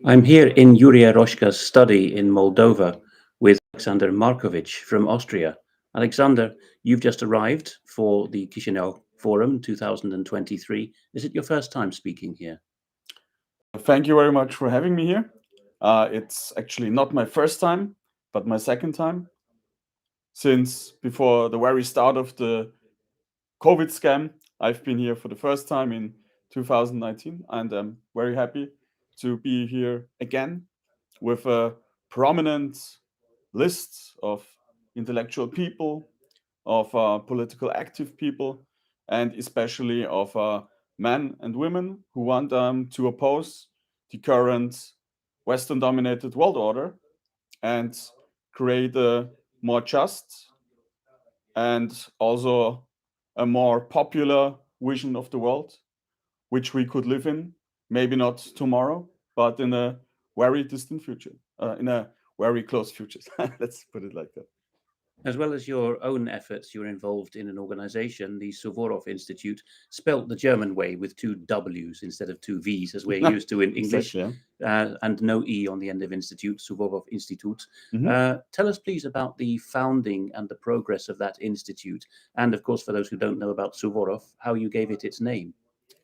I'm here in Yuri Eroshka's study in Moldova with Alexander Markovics from Austria. Alexander, you've just arrived for the Chișinău Forum 2023. Is it your first time speaking here? Thank you very much for having me here. It's actually not my first time, but my second time. Since before the very start of the COVID scam, I've been here for the first time in 2019, and I'm very happy to be here again with a prominent list of intellectual people, of political active people, and especially of men and women who want to oppose the current Western dominated world order and create a more just and also a more popular vision of the world, which we could live in, maybe not tomorrow, but in a very distant future, in a very close future. Let's put it like that. As well as your own efforts, you're involved in an organization, the Suvorov Institute, spelt the German way with two W's instead of two V's, as we're used to in English, Exactly, yeah. and no E on the end of institute, Suvorov Institute. Tell us, please, about the founding and the progress of that institute. And, of course, for those who don't know about Suvorov, how you gave it its name.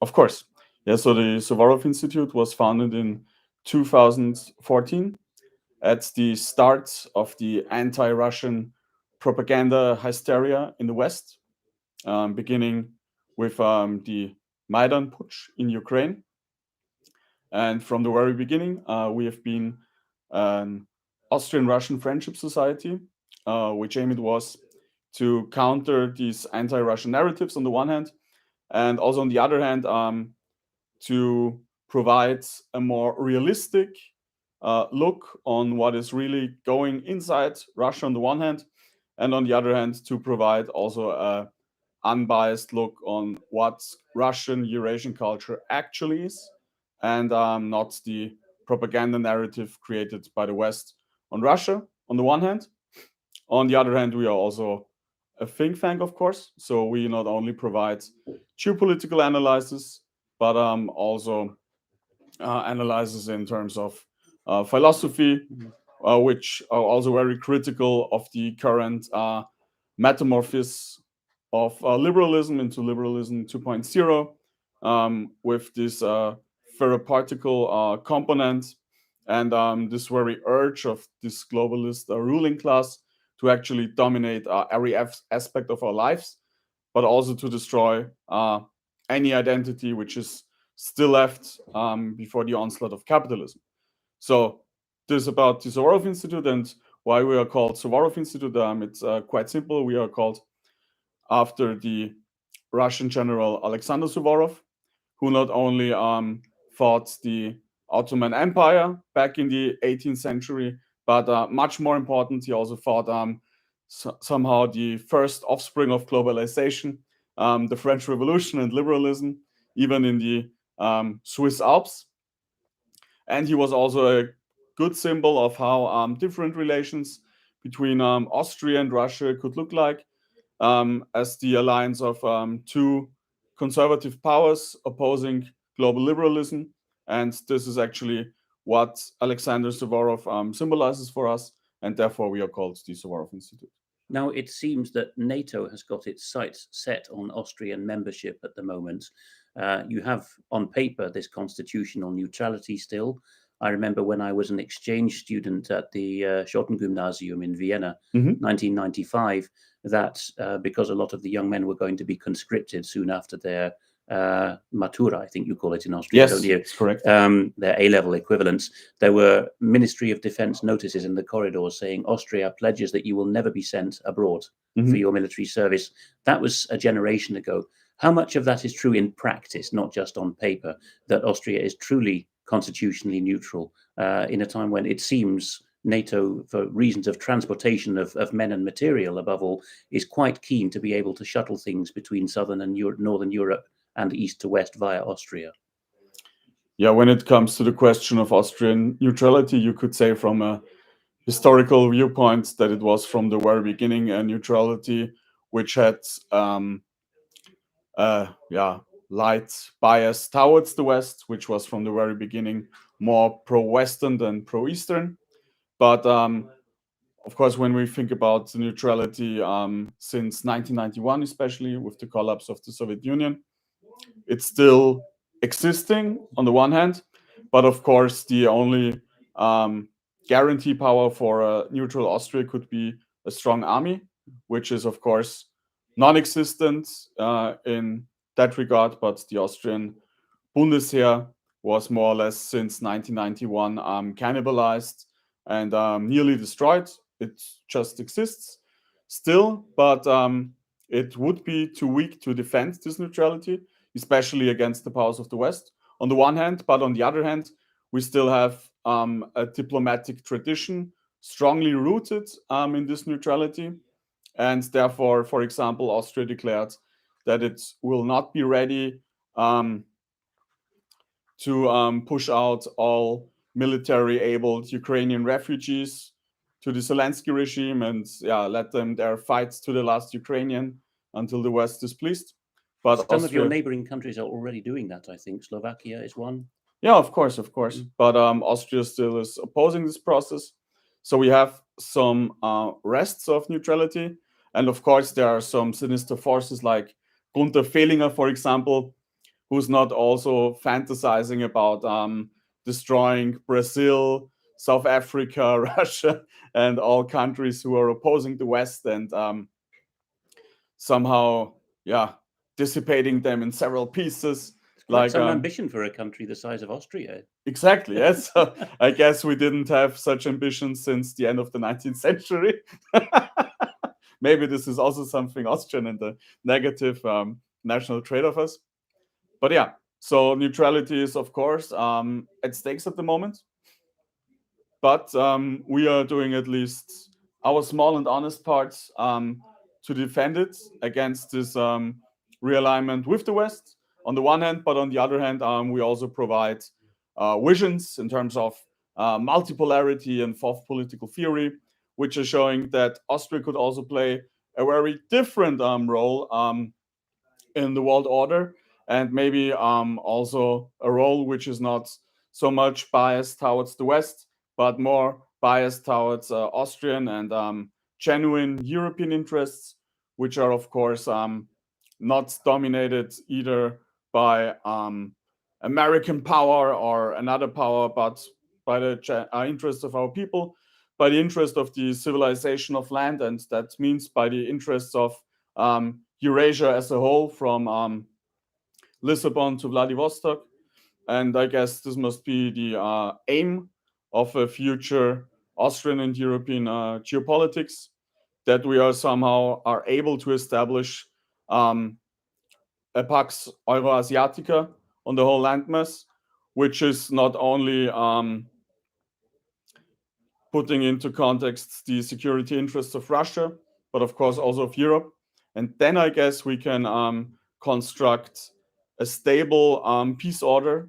Of course. Yeah, so the Suvorov Institute was founded in 2014 at the start of the anti-Russian propaganda hysteria in the West, beginning with the Maidan Putsch in Ukraine. And from the very beginning, we have been an Austrian-Russian friendship society, which aim it was to counter these anti-Russian narratives on the one hand, and also on the other hand, to provide a more realistic look on what is really going inside Russia on the one hand, and on the other hand, to provide also a unbiased look on what Russian Eurasian culture actually is, and not the propaganda narrative created by the West on Russia on the one hand. On the other hand, we are also a think tank, of course, so we not only provide geopolitical analysis, but also analysis in terms of philosophy, which are also very critical of the current metamorphosis of liberalism into liberalism 2.0, with this ferroparticle component and this very urge of this globalist ruling class to actually dominate every aspect of our lives, but also to destroy any identity which is still left before the onslaught of capitalism. So this is about the Suvorov Institute and why we are called Suvorov Institute. It's quite simple. We are called after the Russian general Alexander Suvorov, who not only fought the Ottoman Empire back in the 18th century, but much more important, he also fought somehow the first offspring of globalization, the French Revolution and liberalism, even in the Swiss Alps. And he was also a good symbol of how different relations between Austria and Russia could look like, as the alliance of two conservative powers opposing global liberalism. And this is actually what Alexander Suvorov symbolizes for us, and therefore we are called the Suvorov Institute. Now, it seems that NATO has got its sights set on Austrian membership at the moment. You have on paper this constitutional neutrality still. I remember when I was an exchange student at the Schottengymnasium in Vienna, 1995, that because a lot of the young men were going to be conscripted soon after their Matura, I think you call it in Austria, Yes, don't you? that's correct. Their A-level equivalents. There were Ministry of Defense notices in the corridors saying Austria pledges that you will never be sent abroad for your military service. That was a generation ago. How much of that is true in practice, not just on paper, that Austria is truly constitutionally neutral in a time when it seems NATO, for reasons of transportation of men and material above all, is quite keen to be able to shuttle things between southern and northern Europe and east to west via Austria? Yeah, when it comes to the question of Austrian neutrality, you could say from a historical viewpoint that it was from the very beginning a neutrality which had light bias towards the West, which was from the very beginning more pro-Western than pro-Eastern. But of course, when we think about neutrality since 1991, especially with the collapse of the Soviet Union, it's still existing on the one hand, but of course, the only guarantee power for a neutral Austria could be a strong army, which is, of course, non-existent in that regard, but the Austrian Bundesheer was more or less since 1991 cannibalized and nearly destroyed. It just exists still, but it would be too weak to defend this neutrality, especially against the powers of the West, on the one hand. But on the other hand, we still have a diplomatic tradition strongly rooted in this neutrality. And therefore, for example, Austria declared that it will not be ready to push out all military-abled Ukrainian refugees to the Zelensky regime and let them there fight to the last Ukrainian until the West is pleased. But some of your neighboring countries are already doing that, I think. Slovakia is one. Yeah, of course. But Austria still is opposing this process. So we have some rests of neutrality. And of course, there are some sinister forces like Gunther Fehlinger, for example, who's not also fantasizing about destroying Brazil, South Africa, Russia, and all countries who are opposing the West and somehow, dissipating them in several pieces. Like some ambition for a country the size of Austria. Exactly, yes. So I guess we didn't have such ambitions since the end of the 19th century. Maybe this is also something Austrian and the negative national trait of us. But yeah, so neutrality is, of course, at stakes at the moment. But we are doing at least our small and honest parts to defend it against this realignment with the West on the one hand, but on the other hand, we also provide visions in terms of multipolarity and fourth political theory, which are showing that Austria could also play a very different role in the world order, and maybe also a role which is not so much biased towards the West, but more biased towards Austrian and genuine European interests, which are, of course, not dominated either by American power or another power, but by the interest of our people, by the interest of the civilization of land, and that means by the interests of Eurasia as a whole, from Lisbon to Vladivostok. And I guess this must be the aim of a future Austrian and European geopolitics, that we are somehow able to establish a Pax Euroasiatica on the whole landmass, which is not only putting into context the security interests of Russia, but of course also of Europe. And then I guess we can construct a stable peace order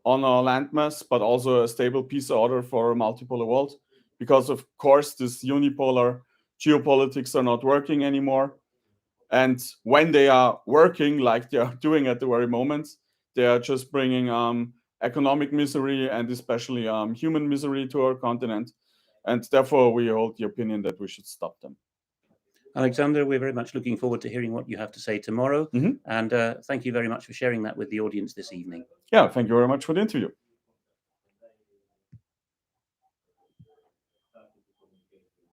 on our landmass, but also a stable peace order for a multipolar world. Because of course, this unipolar geopolitics are not working anymore. And when they are working, like they are doing at the very moment, they are just bringing economic misery and especially human misery to our continent. And therefore, we hold the opinion that we should stop them. Alexander, we're very much looking forward to hearing what you have to say tomorrow. And thank you very much for sharing that with the audience this evening. Yeah, thank you very much for the interview.